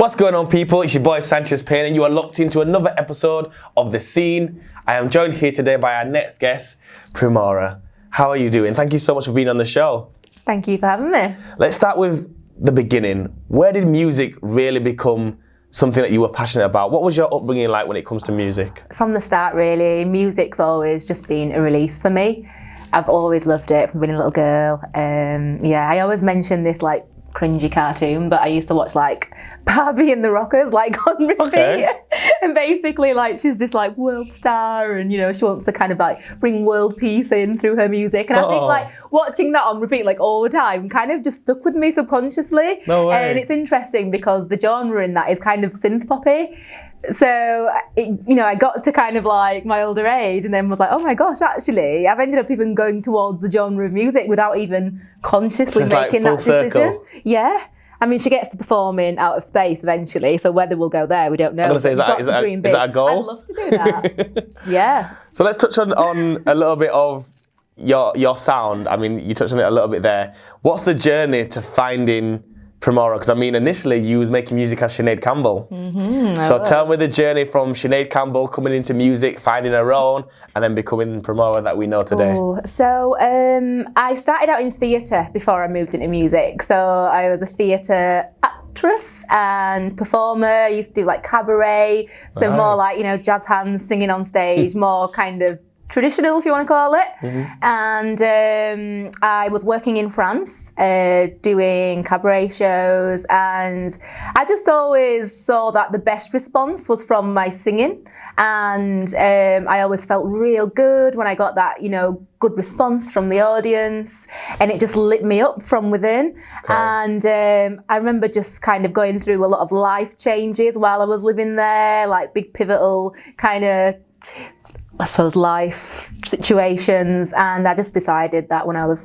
What's going on, people? It's your boy Sanchez Payne, and you are locked into another episode of The Scene. I am joined here today by our next guest, Premaura. How are you doing? Thank you so much for being on the show. Thank you for having me. Let's start with the beginning. Where did music really become something that you were passionate about? What was your upbringing like when it comes to music? From the start, really, music's always just been a release for me. I've always loved it from being a little girl. I always mention this like cringy cartoon, but I used to watch like Barbie and the Rockers like on repeat. Okay. And basically like she's this like world star, and you know she wants to kind of like bring world peace in through her music, and I think like watching that on repeat like all the time kind of just stuck with me subconsciously. No way. And it's interesting because the genre in that is kind of synth poppy. So, I got to kind of like my older age and then was like, oh my gosh, actually, I've ended up even going towards the genre of music without even consciously making that decision. Circle. Yeah. I mean, she gets to perform in Out of Space eventually, so whether we'll go there, we don't know. I'm going to say, is that a goal? I'd love to do that. Yeah. So let's touch on a little bit of your sound. I mean, you touched on it a little bit there. What's the journey to finding Premaura? Because I mean, initially you was making music as Sinead Campbell. So tell me the journey from Sinead Campbell coming into music, finding her own, and then becoming Premaura that we know today. Ooh. So I started out in theatre before I moved into music. So I was a theatre actress and performer. I used to do like cabaret, so more like, jazz hands, singing on stage, more kind of traditional, if you want to call it. And I was working in France, doing cabaret shows, and I just always saw that the best response was from my singing, and I always felt real good when I got that, good response from the audience, and it just lit me up from within. Okay. And I remember just kind of going through a lot of life changes while I was living there, like big pivotal kind of, I suppose, life situations, and I just decided that when I was,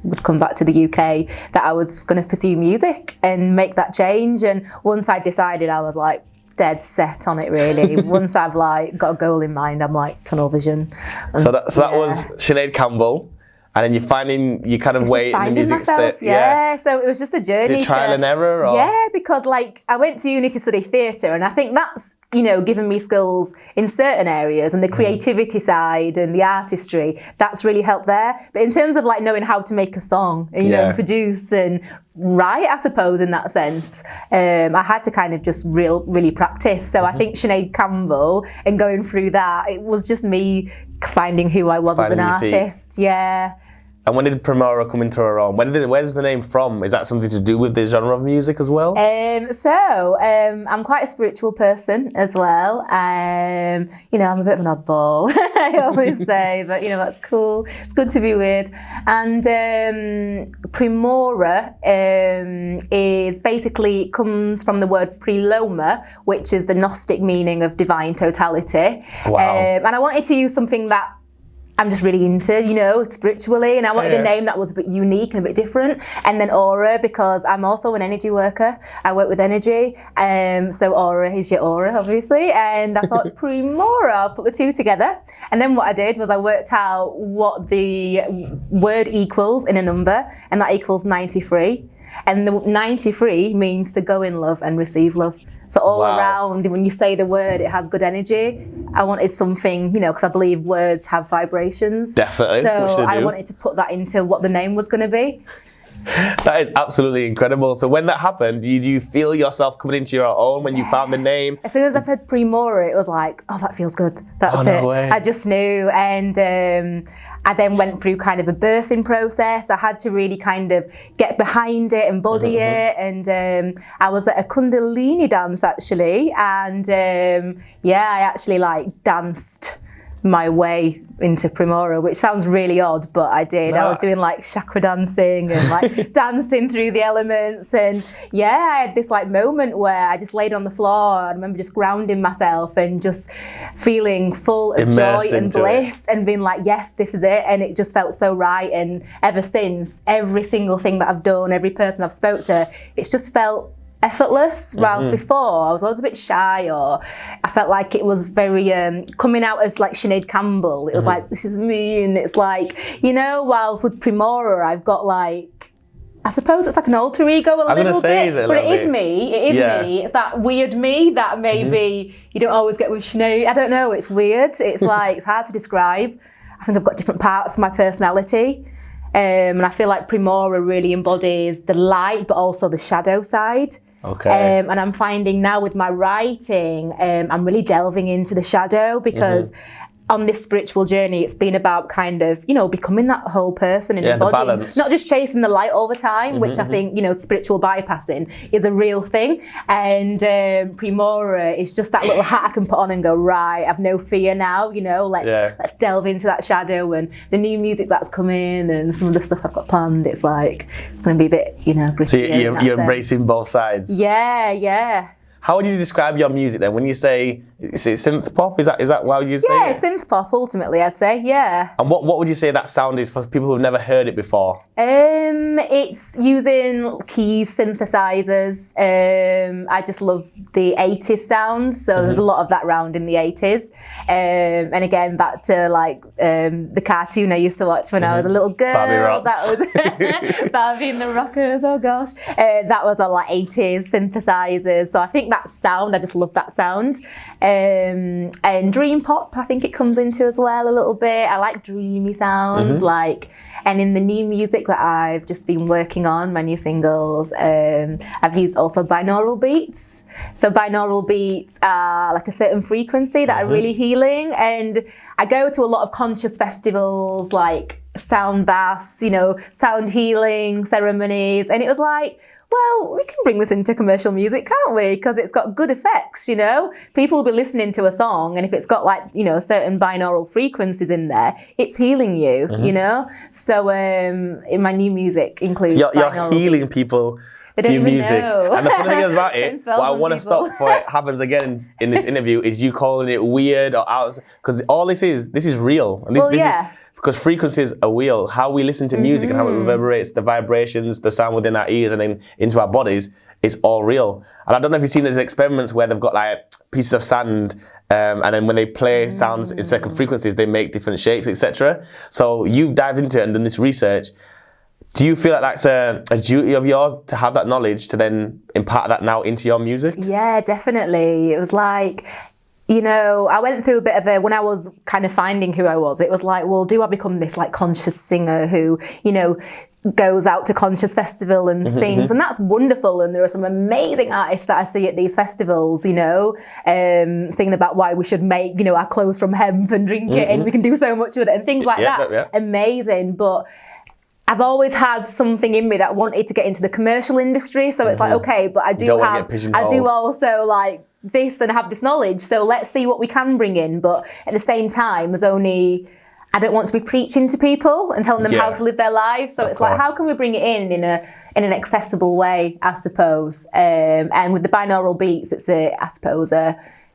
would come back to the UK, that I was going to pursue music and make that change. And once I decided, I was like dead set on it, really. Once I've like got a goal in mind, I'm like tunnel vision. And, so that was Sinead Campbell. And then you kind of wait in the music myself, yeah. So it was just a journey. Did trial and error? Or? Yeah, because like I went to uni to study theatre, and I think that's, given me skills in certain areas, and the creativity side and the artistry, that's really helped there. But in terms of like knowing how to make a song, and produce and write, I suppose, in that sense, I had to kind of just really practice. So I think Sinead Campbell and going through that, it was just me finding who I was as an artist. Yeah. And when did Premaura come into her own? Where's the name from? Is that something to do with the genre of music as well? I'm quite a spiritual person as well. I'm a bit of an oddball, I always say, but that's cool. It's good to be weird. And Premaura is basically comes from the word preloma, which is the Gnostic meaning of divine totality. Wow. And I wanted to use something that I'm just really into, spiritually, and I wanted a name that was a bit unique and a bit different. And then aura, because I'm also an energy worker. I work with energy, so aura is your aura, obviously. And I thought Premaura, I'll put the two together. And then what I did was I worked out what the word equals in a number, and that equals 93. And the 93 means to go in love and receive love. So all around, when you say the word, it has good energy. I wanted something, because I believe words have vibrations. Definitely. So I wanted to put that into what the name was going to be. That is absolutely incredible. So when that happened, did you feel yourself coming into your own when you found the name? As soon as I said Premaura, it was like, oh, that feels good. That's it. No way. I just knew. And I then went through kind of a birthing process. I had to really kind of get behind it, embody it. And I was at a Kundalini dance, actually. And I actually like danced my way into Premaura, which sounds really odd, but I did. I was doing like chakra dancing and like dancing through the elements, and I had this like moment where I just laid on the floor. I remember just grounding myself and just feeling full of joy and bliss and being like, yes, this is it. And it just felt so right. And ever since, every single thing that I've done, every person I've spoke to, it's just felt effortless, whilst before I was always a bit shy, or I felt like it was very coming out as like Sinead Campbell. It was like, this is me, and it's like, whilst with Premaura I've got like, I suppose it's like an alter ego a little bit. Is it a but little it is bit? me. It is me. It's that weird me that maybe you don't always get with Sinead. I don't know. It's weird. It's like, it's hard to describe. I think I've got different parts of my personality. And I feel like Premaura really embodies the light, but also the shadow side. Okay. And I'm finding now with my writing, I'm really delving into the shadow because on this spiritual journey, it's been about kind of, you know, becoming that whole person and embodying, not just chasing the light all the time, which I think, you know, spiritual bypassing is a real thing. And Premaura is just that little hat I can put on and go, right, I've no fear now, you know, let's delve into that shadow. And the new music that's coming and some of the stuff I've got planned, it's like, it's going to be a bit, you know, gritty. So you're embracing both sides. Yeah. How would you describe your music then? When you say, is it synth pop? Is that how you'd say it? Yeah, synth pop ultimately, I'd say, yeah. And what would you say that sound is for people who've never heard it before? It's using keys, synthesizers. I just love the 80s sound, so there's a lot of that around in the 80s. And again, back to like the cartoon I used to watch when I was a little girl. Barbie That was Barbie and the Rockers, oh gosh. That was all like 80s synthesizers, so I think that sound, I just love that sound. And dream pop, I think it comes into as well a little bit. I like dreamy sounds, and in the new music that I've just been working on, my new singles, I've used also binaural beats. So binaural beats are like a certain frequency that are really healing. And I go to a lot of conscious festivals, like sound baths, you know, sound healing ceremonies. And it was like, well, we can bring this into commercial music, can't we? Because it's got good effects, you know? People will be listening to a song, and if it's got like, you know, certain binaural frequencies in there, it's healing you, you know? So in my new music includes you're healing beats. People they don't through even music. know. And the funny thing about it, what I want to stop before it happens again in this interview is you calling it weird or out, because all this is real. And this is, because frequencies are real. How we listen to music and how it reverberates, the vibrations, the sound within our ears and then into our bodies, it's all real. And I don't know if you've seen those experiments where they've got like pieces of sand and then when they play sounds in certain frequencies, they make different shapes, etc. So you've dived into it and done this research. Do you feel like that's a duty of yours to have that knowledge to then impart that now into your music? Yeah, definitely. It was like, you know, I went through a bit of when I was kind of finding who I was, it was like, well, do I become this like conscious singer who, you know, goes out to conscious festival and sings, and that's wonderful. And there are some amazing artists that I see at these festivals, you know, singing about why we should make, you know, our clothes from hemp and drink it and we can do so much with it and things like that. Amazing. But I've always had something in me that wanted to get into the commercial industry. So it's like, okay, but I do also like this and have this knowledge. So let's see what we can bring in. But at the same time, I don't want to be preaching to people and telling them how to live their lives. So it's like, how can we bring it in an accessible way, I suppose. And with the binaural beats, it's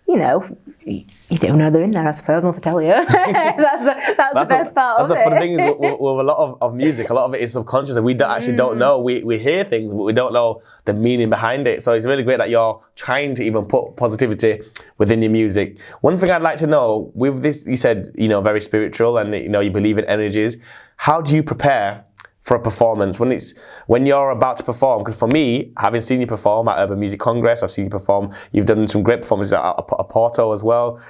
you know, you don't know they're in there, I suppose, unless I tell you. that's the best part of it. That's the funny thing is with a lot of music, a lot of it is subconscious and we actually don't know. We hear things, but we don't know the meaning behind it. So it's really great that you're trying to even put positivity within your music. One thing I'd like to know, with this, you said, you know, very spiritual and, you know, you believe in energies. How do you prepare for a performance when you're about to perform? Because for me, having seen you perform at Urban Music Congress, I've seen you perform, you've done some great performances at Porto as well.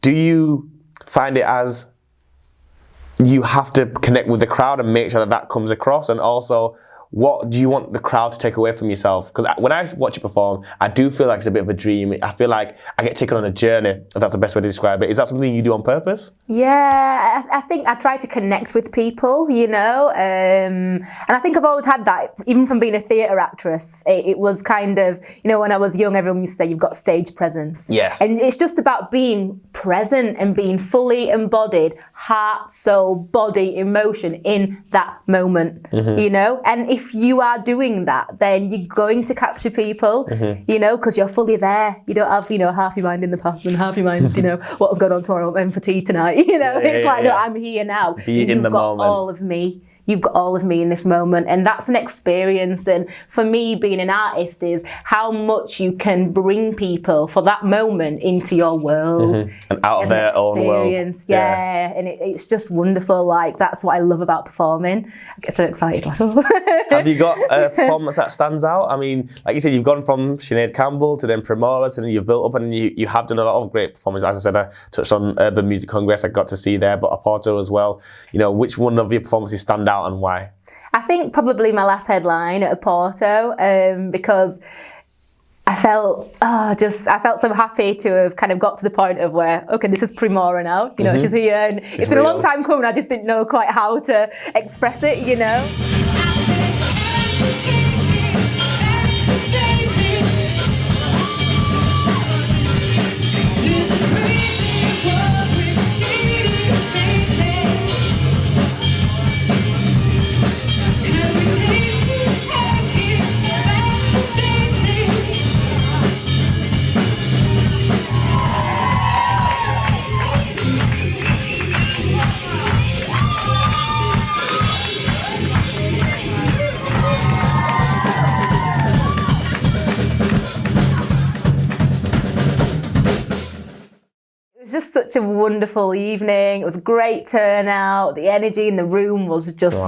Do you find it as you have to connect with the crowd and make sure that comes across? And also, what do you want the crowd to take away from yourself? Because when I watch you perform, I do feel like it's a bit of a dream. I feel like I get taken on a journey, if that's the best way to describe it. Is that something you do on purpose? Yeah, I think I try to connect with people, you know, and I think I've always had that, even from being a theatre actress. It was kind of, you know, when I was young, everyone used to say you've got stage presence. Yes. And it's just about being present and being fully embodied, heart, soul, body, emotion in that moment, you know, and if you are doing that, then you're going to capture people, you know, because you're fully there. You don't have, you know, half your mind in the past and half your mind, you know, what's going on tomorrow and for tea tonight, you know. No, I'm here now. Be in the moment. All of me, you've got all of me in this moment. And that's an experience. And for me, being an artist is how much you can bring people for that moment into your world. And out of their own world. Yeah. And it's just wonderful. Like, that's what I love about performing. I get so excited. Have you got a performance that stands out? I mean, like you said, you've gone from Sinead Campbell to then Premaura, to then you've built up, and you have done a lot of great performances. As I said, I touched on Urban Music Congress, I got to see there, but Oporto as well. You know, which one of your performances stand out and why? I think probably my last headline at Oporto, because I felt so happy to have kind of got to the point of where, okay, this is Premaura now, you know, she's here, and it's been a long time coming. I just didn't know quite how to express it, you know. It was just such a wonderful evening. It was a great turnout. The energy in the room was just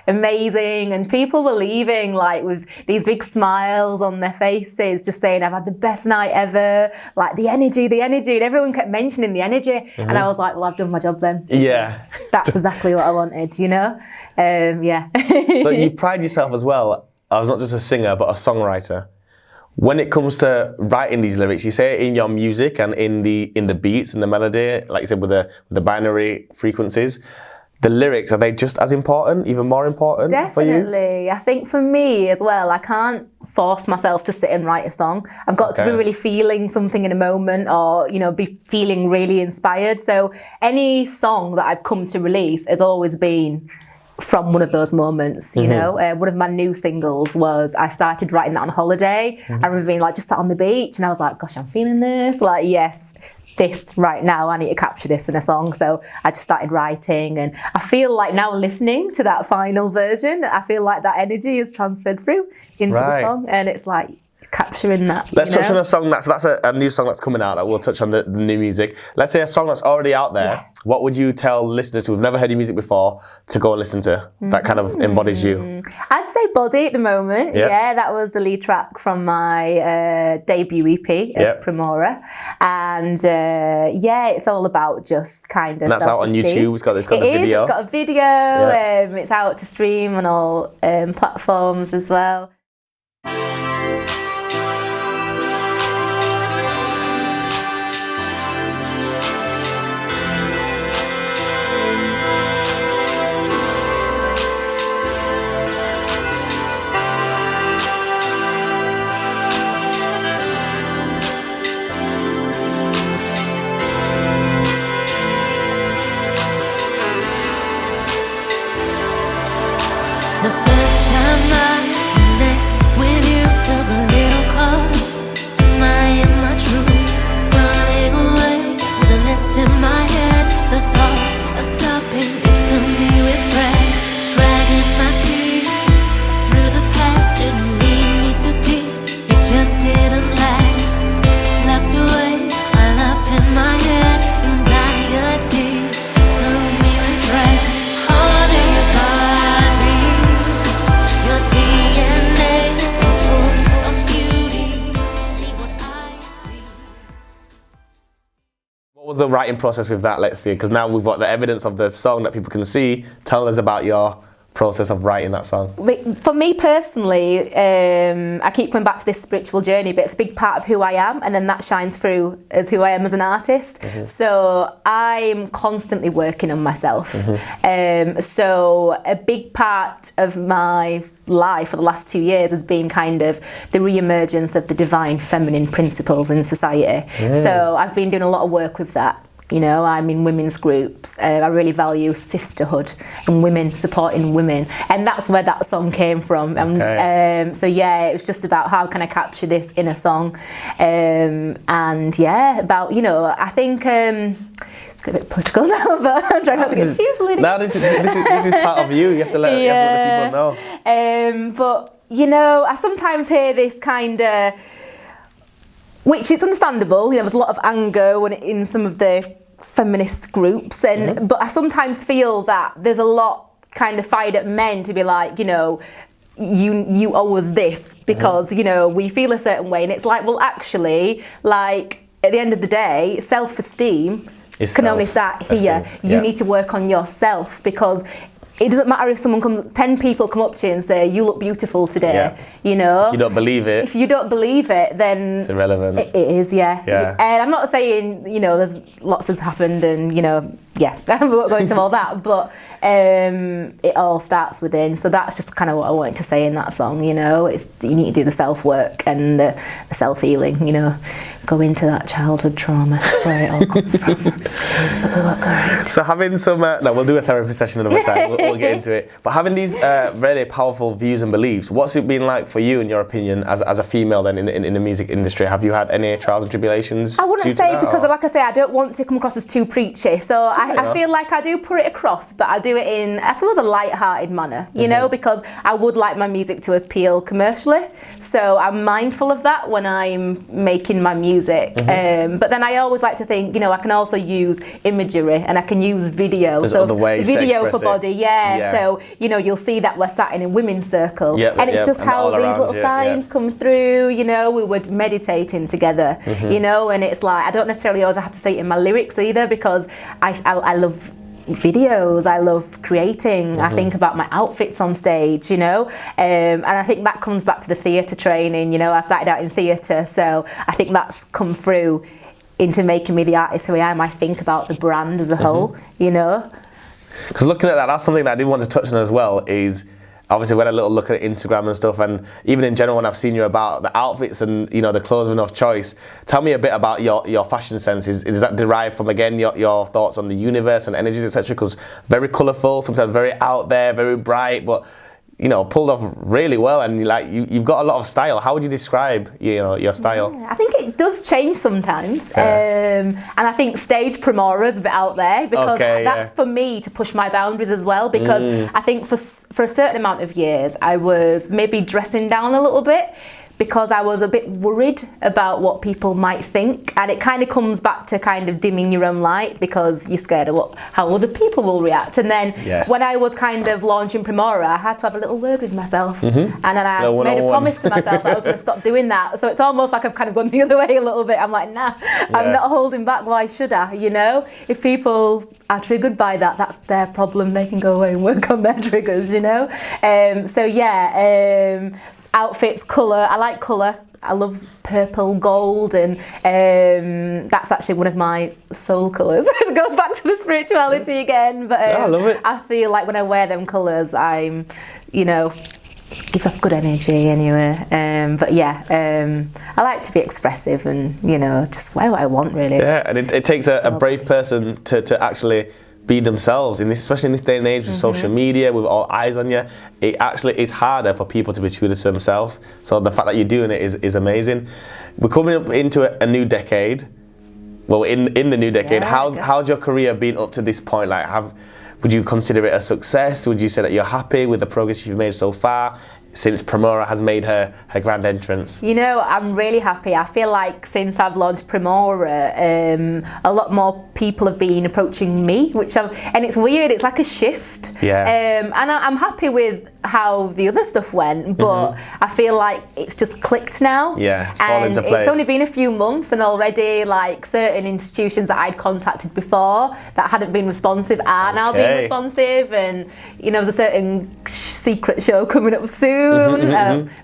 amazing, and people were leaving like with these big smiles on their faces, just saying, I've had the best night ever. Like, the energy, and everyone kept mentioning the energy, and I was like, well, I've done my job then. Yeah. That's exactly what I wanted, you know? Yeah. So you pride yourself as well, I was not just a singer, but a songwriter. When it comes to writing these lyrics, you say it in your music and in the beats and the melody, like you said, with the binary frequencies. The lyrics, are they just as important, even more important for you? Definitely. I think for me as well, I can't force myself to sit and write a song. I've got to be really feeling something in a moment, or, you know, be feeling really inspired. So any song that I've come to release has always been from one of those moments, you know. One of my new singles was, I started writing that on holiday. I remember being like, just sat on the beach, and I was like, gosh, I'm feeling this. Like, yes, this right now, I need to capture this in a song. So I just started writing, and I feel like now listening to that final version, I feel like that energy is transferred through into the song, and it's like capturing that. Let's touch on a song that's a new song that's coming out. That we'll touch on the new music. Let's say a song that's already out there. What would you tell listeners who've never heard your music before to go and listen to? That kind of embodies you. I'd say Body at the moment. Yeah, that was the lead track from my debut EP as Premaura, and yeah, it's all about just kind of. And that's out on YouTube. It's got the video. It's got a video. It's out to stream on all platforms as well. The first time I connect with you feels a little close. Am I in my truth? Running away with a list in my head. The thought of stopping it filled me with dread. Dragging my feet through the past didn't lead me to peace. It just didn't last. Locked away, all up in my head. Anxiety filled me with dread. Holding your body. DNA so full of beauty. See what I see. What was the writing process with that? Let's see, because now we've got the evidence of the song that people can see. Tell us about your process of writing that song. For me personally, I keep coming back to this spiritual journey, but it's a big part of who I am, and then that shines through as who I am as an artist. So I'm constantly working on myself. So a big part of my life for the last 2 years has been kind of the re-emergence of the divine feminine principles in society. So I've been doing a lot of work with that. You know, I'm in women's groups. I really value sisterhood and women supporting women, and that's where that song came from. So yeah, it was just about how can I capture this in a song, and yeah, about, you know, I think Get a bit political now, but I'm trying not to get too political. No, this is part of you. You have to let the people know. But you know, I sometimes hear this kind of, which is understandable. You know, there's a lot of anger in some of the feminist groups, and but I sometimes feel that there's a lot kind of fired at men to be like, you know, you owe us this because you know we feel a certain way, and it's like, well, actually, like at the end of the day, self-esteem can only start here. You need to work on yourself, because it doesn't matter if 10 people come up to you and say, you look beautiful today, you know. If you don't believe it. If you don't believe it, then it's irrelevant. It is, yeah. And I'm not saying, you know, there's lots has happened and, you know, I won't go into all that, but it all starts within. So that's just kind of what I wanted to say in that song, you know. You need to do the self-work and the self-healing, you know. Go into that childhood trauma. That's where it all comes from. So having some, no, we'll do a therapy session another time. We'll get into it. But having these really powerful views and beliefs, what's it been like for you, in your opinion, as a female then in the music industry? Have you had any trials and tribulations? I wouldn't say, because like I say, I don't want to come across as too preachy. So I feel like I do put it across, but I do it in, I suppose, a light-hearted manner, you know, because I would like my music to appeal commercially. So I'm mindful of that when I'm making my music. But then I always like to think, you know, I can also use imagery and I can use video. There's so other ways video to for body, so you know, you'll see that we're sat in a women's circle, and it's just how these little signs come through. You know, we were meditating together, you know, and it's like I don't necessarily always have to say it in my lyrics either, because I love videos, I love creating, I think about my outfits on stage, you know, and I think that comes back to the theatre training. You know, I started out in theatre, so I think that's come through into making me the artist who I am. I think about the brand as a whole, you know. Because looking at that, that's something that I did want to touch on as well, is obviously we had a little look at Instagram and stuff, and even in general when I've seen you about the outfits and, you know, the clothing of choice. Tell me a bit about your fashion sense. Is that derived from, again, your thoughts on the universe and energies, etc.? Because very colourful, sometimes very out there, very bright, but, you know, pulled off really well, and you've got a lot of style. How would you describe, you know, your style? I think it does change sometimes, and I think stage Premaura is a bit out there, because that's for me to push my boundaries as well, because I think for a certain amount of years I was maybe dressing down a little bit, because I was a bit worried about what people might think, and it kind of comes back to kind of dimming your own light, because you're scared of how other people will react. And then when I was kind of launching Premaura, I had to have a little word with myself, and then I made a promise to myself that I was going to stop doing that. So it's almost like I've kind of gone the other way a little bit. I'm like, nah, I'm not holding back. Why should I? You know, if people are triggered by that, that's their problem. They can go away and work on their triggers, you know. Outfits, colour. I like colour. I love purple, gold, and that's actually one of my soul colours. It goes back to the spirituality again, but I love it. I feel like when I wear them colours, I'm, you know, gives off good energy anyway. I like to be expressive and, you know, just wear what I want, really. Yeah, and it takes a brave person to actually be themselves, especially in this day and age with social media, with all eyes on you. It actually is harder for people to be true to themselves. So the fact that you're doing it is amazing. We're coming up into a new decade. Well, in the new decade, how's your career been up to this point? Like, would you consider it a success? Would you say that you're happy with the progress you've made so far, since Premaura has made her grand entrance? You know, I'm really happy. I feel like since I've launched Premaura, a lot more people have been approaching me, and it's weird. It's like a shift. And I'm happy with how the other stuff went, but I feel like it's just clicked now. It's fallen into place. It's only been a few months, and already like certain institutions that I'd contacted before that hadn't been responsive are now being responsive, and you know, there's a certain secret show coming up soon.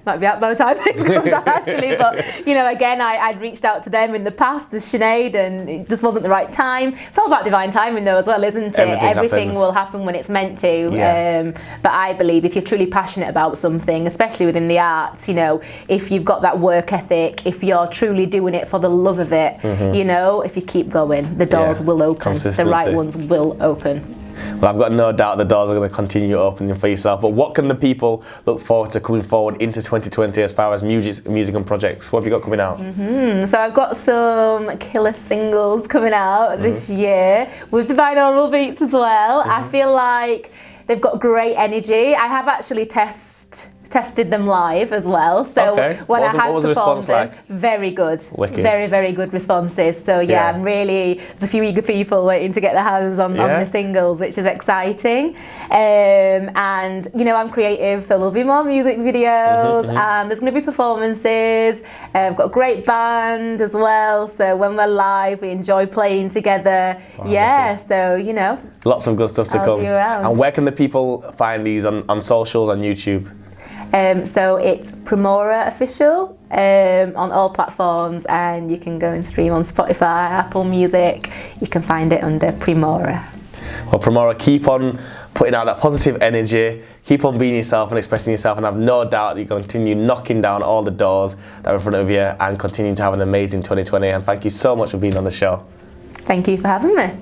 Might be out by the time this comes out actually, but you know, again, I'd reached out to them in the past as Sinead, and it just wasn't the right time. It's all about divine timing though as well, isn't it? Everything will happen when it's meant to. But I believe if you're truly passionate about something, especially within the arts, you know, if you've got that work ethic, if you're truly doing it for the love of it, you know, if you keep going, the doors will open, the right ones will open. Well, I've got no doubt the doors are going to continue opening for yourself. But what can the people look forward to coming forward into 2020 as far as music and projects? What have you got coming out? So I've got some killer singles coming out this year with the binaural beats as well. I feel like they've got great energy. I have actually tested them live as well. So when what was the response them, like? very good. Wicked. Very, very good responses. So yeah, I'm really, there's a few eager people waiting to get their hands on the singles, which is exciting. And you know, I'm creative, so there'll be more music videos, and there's going to be performances. I've got a great band as well, so when we're live we enjoy playing together. So you know, lots of good stuff to come. And where can the people find these on socials, on YouTube? So it's Premaura official on all platforms, and you can go and stream on Spotify, Apple Music. You can find it under Premaura. Well, Premaura, keep on putting out that positive energy, keep on being yourself and expressing yourself, and I've no doubt that you continue knocking down all the doors that are in front of you and continue to have an amazing 2020. And thank you so much for being on the show. Thank you for having me.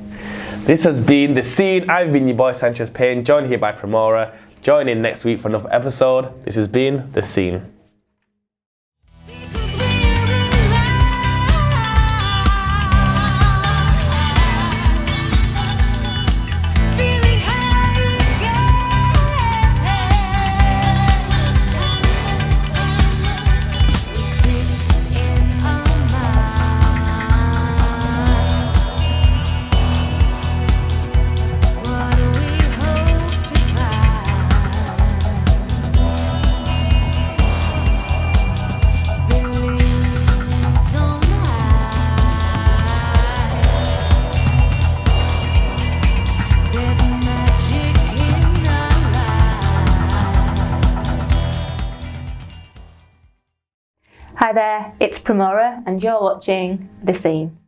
This has been The Scene. I've been your boy Sanchez Payne, joined here by Premaura. Join in next week for another episode. This has been The Scene. Hi there, it's Premaura and you're watching The Scene.